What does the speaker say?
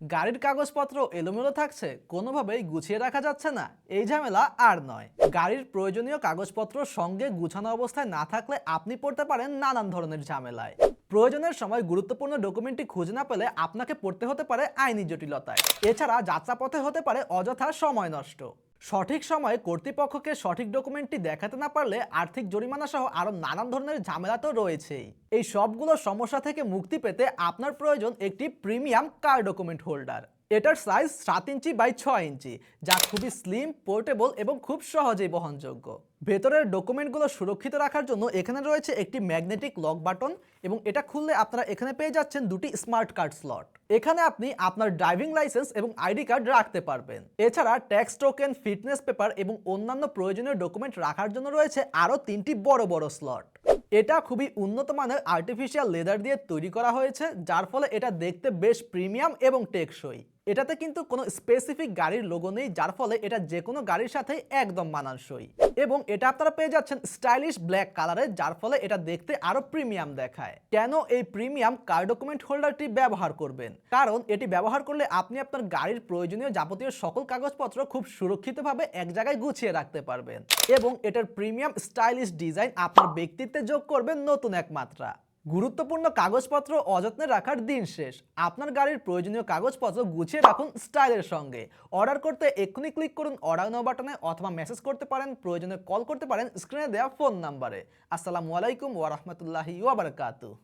গাড়ির কাগজপত্র এলোমেলো থাকছে, কোনোভাবেই গুছিয়ে রাখা যাচ্ছে না, এই ঝামেলা আর নয়। গাড়ির প্রয়োজনীয় কাগজপত্র সঙ্গে গুছানো অবস্থায় না থাকলে আপনি পড়তে পারেন নানান ধরনের ঝামেলায়। প্রয়োজনের সময় গুরুত্বপূর্ণ ডকুমেন্টটি খুঁজে না পেলে আপনাকে পড়তে হতে পারে আইনি জটিলতায়। এছাড়া যাত্রাপথে হতে পারে অযথা সময় নষ্ট। সঠিক সময়ে কর্তৃপক্ষকে সঠিক ডকুমেন্টটি দেখাতে না পারলে আর্থিক জরিমানা সহ আরো নানান ধরনের ঝামেলা তো রয়েছেই। এই সবগুলো সমস্যা থেকে মুক্তি পেতে আপনার প্রয়োজন একটি প্রিমিয়াম কার ডকুমেন্ট হোল্ডার। এটার সাইজ 7 ইঞ্চি বাই 6 ইঞ্চি, যা খুবই স্লিম, পোর্টেবল এবং খুব সহজেই বহনযোগ্য। ভেতরের ডকুমেন্টগুলো সুরক্ষিত রাখার জন্য এখানে রয়েছে একটি ম্যাগনেটিক লক বাটন, এবং এটা খুললে আপনারা এখানে পেয়ে যাচ্ছেন দুটি স্মার্ট কার্ড স্লট। এখানে আপনি আপনার ড্রাইভিং লাইসেন্স এবং আইডি কার্ড রাখতে পারবেন। এছাড়া ট্যাক্স টোকেন, ফিটনেস পেপার এবং অন্যান্য প্রয়োজনীয় ডকুমেন্ট রাখার জন্য রয়েছে আরও 3টি বড় বড় স্লট। এটা খুবই উন্নত মানের আর্টিফিশিয়াল লেদার দিয়ে তৈরি করা হয়েছে, যার ফলে এটা দেখতে বেশ প্রিমিয়াম এবং টেকসই। এটাতে কিন্তু কোনো স্পেসিফিক গাড়ির লোগো নেই, যার ফলে এটা যে কোনো গাড়ির সাথে একদম মানানসই। এবং এটা আপনারা পেয়ে যাচ্ছেন স্টাইলিশ ব্ল্যাক কালারে, যার ফলে এটা দেখতে আরো প্রিমিয়াম দেখায়। কেন এই প্রিমিয়াম কার ডকুমেন্ট হোল্ডারটি ব্যবহার করবেন? কারণ এটি ব্যবহার করলে আপনি আপনার গাড়ির প্রয়োজনীয় যাবতীয় সকল কাগজপত্র খুব সুরক্ষিতভাবে এক জায়গায় গুছিয়ে রাখতে পারবেন। এবং এটার প্রিমিয়াম স্টাইলিশ ডিজাইন আপনার ব্যক্তিত্বে যোগ করবে নতুন এক মাত্রা। গুরুত্বপূর্ণ কাগজপত্র অযত্নে রাখার দিন শেষ। আপনার গাড়ির প্রয়োজনীয় কাগজপত্র গুছিয়ে রাখুন স্টাইলের সঙ্গে। অর্ডার করতে এক্ষুনি ক্লিক করুন অর্ডার নাও বাটনে, অথবা মেসেজ করতে পারেন, প্রয়োজনে কল করতে পারেন স্ক্রিনে দেওয়া ফোন নাম্বারে। আসসালামু আলাইকুম ওয়া রাহমাতুল্লাহি ওয়া বারাকাতুহু।